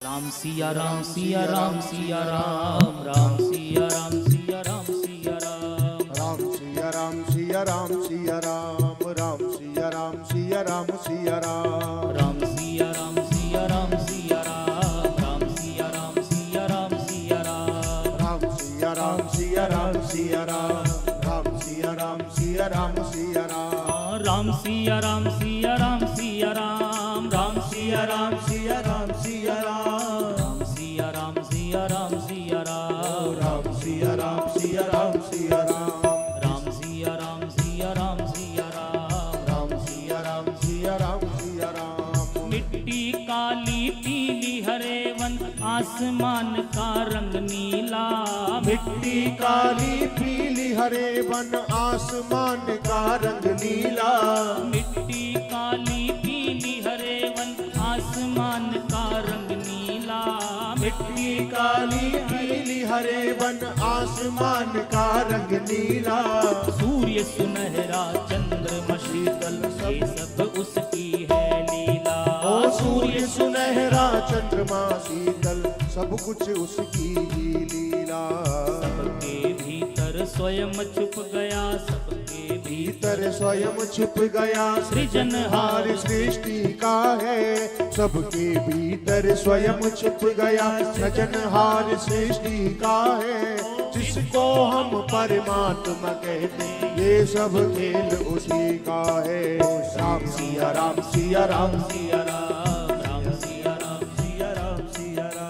राम सिया राम सिया राम सिया राम राम सिया राम सिया राम सिया राम राम सिया राम सिया राम सिया राम राम सिया राम सिया राम सिया राम राम सिया राम सिया राम सिया राम राम सिया राम सिया राम सिया राम राम सिया राम सिया राम सिया राम राम सिया राम सिया राम सिया राम राम सिया राम सिया राम सिया राम राम सिया राम सिया राम सिया राम सिया राम सिया राम सिया राम राम सिया राम सिया राम सिया राम राम सिया राम सिया राम सिया राम राम सिया राम सिया राम सिया राम मिट्टी काली पीली हरे वन आसमान का रंग नीला मिट्टी काली पीली हरे वन आसमान का रंग नीला मिट्टी काली पीली हरे वन आसमान का रंग नीला मिट्टी काली पीली हरे वन आसमान का रंग नीला सूर्य सुनहरा चंद्रमा शीतल ये सब उसकी है लीला ओ सूर्य सुनहरा चंद्रमा शीतल सब कुछ उसकी ही लीला सबके भीतर स्वयं छुप गया सबके भीतर स्वयं छुप गया सृजनहार सृष्टि का है सबके भीतर स्वयं छुप गया सृजनहार सृष्टि का है जिसको हम परमात्मा कहते ये सब खेल उसी का है राम सिया राम सिया राम सिया राम राम सिया राम सिया राम सिया राम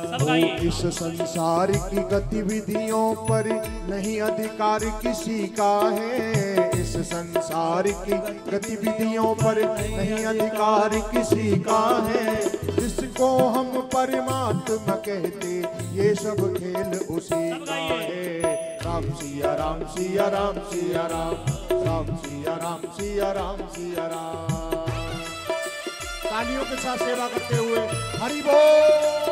इस संसार की गतिविधियों पर नहीं अधिकार किसी का है इस संसार की गतिविधियों पर नहीं अधिकार किसी का है जिसको हम परमात्मा कहते ये सब खेल उसी का है राम सिया राम सिया राम सिया राम राम सिया राम सिया राम सिया राम तालियों के साथ सेवा करते हुए हरि बोल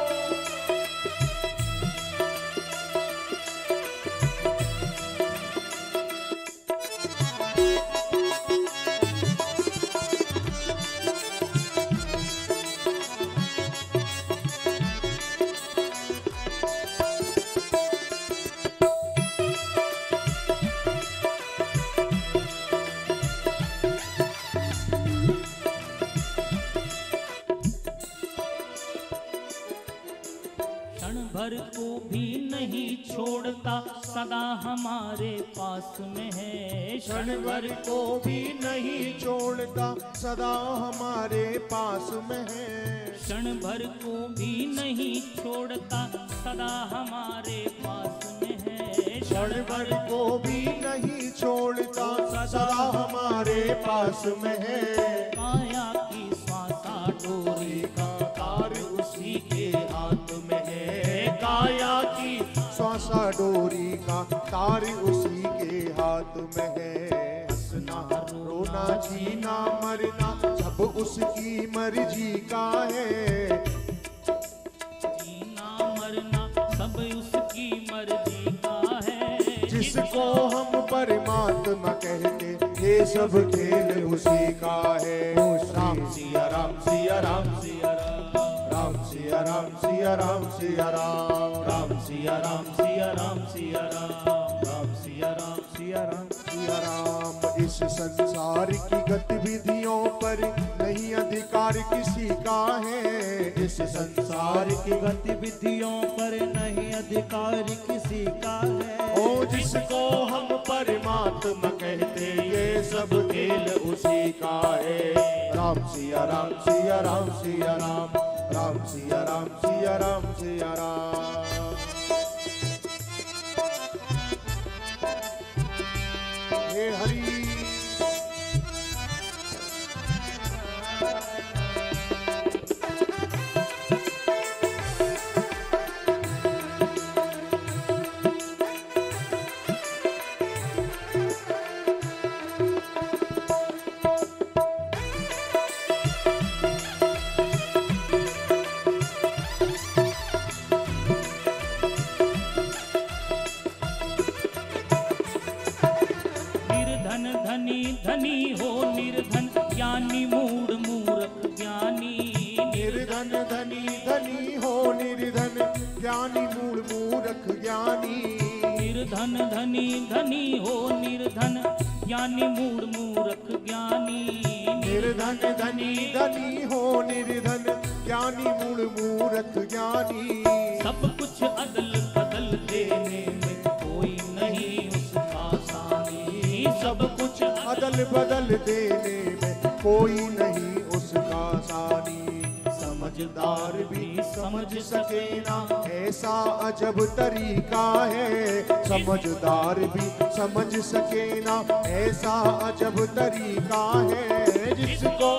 भर को भी नहीं छोड़ता सदा हमारे पास में है क्षण भर को भी नहीं छोड़ता सदा हमारे पास में है क्षण भर को भी नहीं छोड़ता सदा हमारे पास में है क्षण भर को भी नहीं छोड़ता सदा हमारे पास में है काया की श्वासा डोरी का तार उसी के हाथ में है काया की श्वासा डोरी का तार उसी के हाथ में है हंसना रोना जीना मरना सब उसकी मर्जी का है जीना मरना सब उसकी मर्जी का है जिसको हम परमात्मा कहते ये सब खेल उसी का है राम सिया राम सिया राम सिया राम सिया राम सिया राम सिया राम सिया राम सिया राम सिया राम सिया राम सिया राम सिया राम इस संसार की गतिविधियों पर नहीं अधिकार किसी का है इस संसार की गतिविधियों पर नहीं अधिकार किसी का है ओ जिसको हम परमात्मा कहते ये सब खेल उसी का है राम सिया राम सिया राम सिया राम राम सिया राम सिया राम सिया राम हे हरि ज्ञानी मूल मूर्ख ज्ञानी। निर्धन धनी धनी हो निर्धन, ज्ञानी मूढ़ मूर्ख ज्ञानी। निर्धन धनी धनी हो निर्धन, ज्ञानी मूल मूर्ख ज्ञानी। सब कुछ अदल बदल देने में कोई नहीं उसका सानी। सब कुछ अदल बदल देने में कोई नहीं उसका सानी। समझदार भी समझ सके ना ऐसा अजब तरीका है। समझदार भी समझ सके ना ऐसा अजब तरीका है। जिसको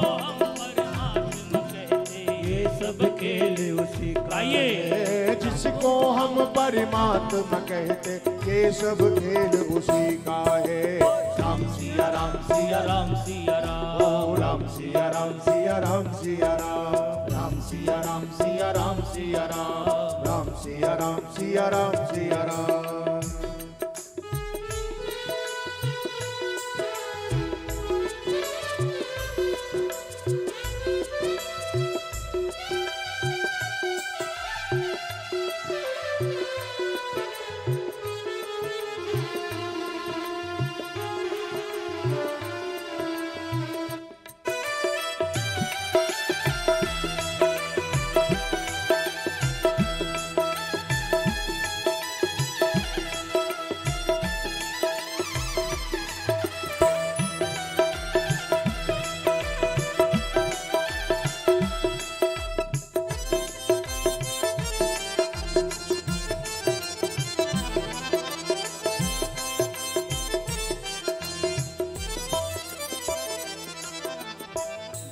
ये सब खेल उसी का ये। जिसको हम परमात्मा कहते ये सब खेल उसी का है। राम सिया राम सिया राम सिया राम। ओ राम सिया राम सिया राम सिया राम। राम सिया राम सिया राम सिया राम। राम सिया राम सिया राम सिया राम।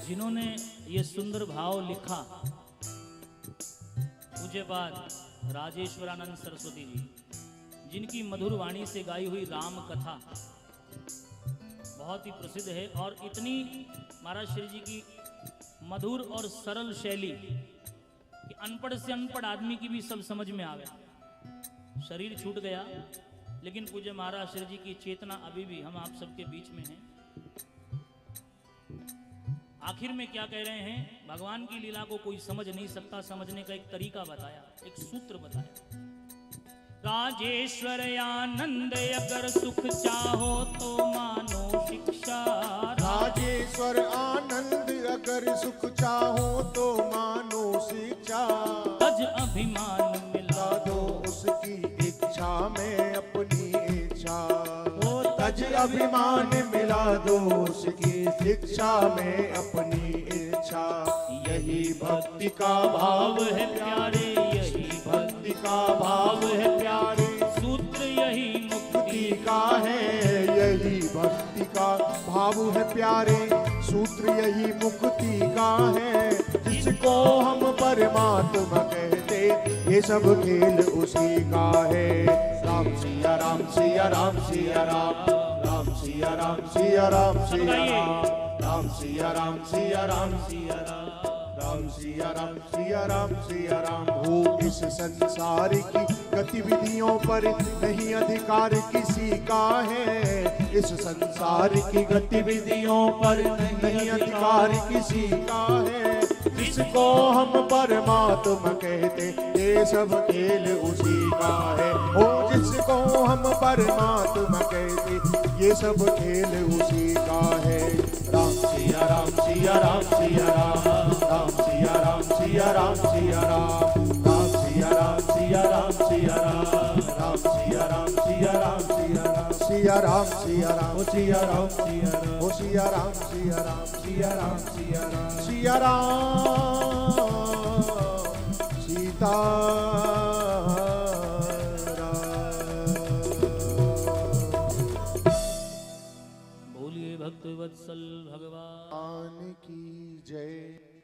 जिन्होंने ये सुंदर भाव लिखा, पूज्यपाद राजेश्वरानंद सरस्वती जी, जिनकी मधुर वाणी से गाई हुई राम कथा बहुत ही प्रसिद्ध है। और इतनी महाराज श्री जी की मधुर और सरल शैली कि अनपढ़ से अनपढ़ आदमी की भी सब समझ में आवे। शरीर छूट गया लेकिन पूज्य महाराज श्री जी की चेतना अभी भी हम आप सबके बीच में है। आखिर में क्या कह रहे हैं, भगवान की लीला को कोई समझ नहीं सकता, समझने का एक तरीका बताया, एक सूत्र बताया। राजेश्वर आनंद अगर सुख चाहो तो मानो शिक्षा। राजेश्वर आनंद अगर सुख चाहो तो मानो शिक्षा। तज अभिमान मिला दो उसकी इच्छा में अपनी इच्छा। तज अभिमान मिला दो उसकी शिक्षा में अपनी इच्छा। यही भक्ति का भाव है प्यारे, यही भक्ति का भाव है प्यारे। सूत्र यही मुक्ति का है, यही भक्ति का भाव है प्यारे। सूत्र यही मुक्ति का है। जिसको हम परमात्मा कहते ये सब खेल उसी का है। राम सिया राम सिया राम सिया राम। राम सिया राम सिया राम सिया राम। राम सिया राम सिया राम सिया राम। राम सिया राम सिया राम सिया राम। हो इस संसार की गतिविधियों पर नहीं अधिकार किसी का है। इस संसार की गतिविधियों पर नहीं अधिकार किसी का है। जिसको हम परमात्मा कहते ये सब खेल उसी का है। ओ जिसको हम परमात्मा कहते ये सब खेल उसी का है। राम सिया राम सिया राम सिया राम। राम सिया राम सिया राम सिया राम। राम सिया राम सिया राम सिया राम। राम सिया राम सिया राम सिया राम। सिया राम सिया राम सिया राम सिया राम। ओ सिया राम सिया राम सिया राम सिया राम। सिया राम सीता बोलिए भक्त वत्सल भगवान की जय।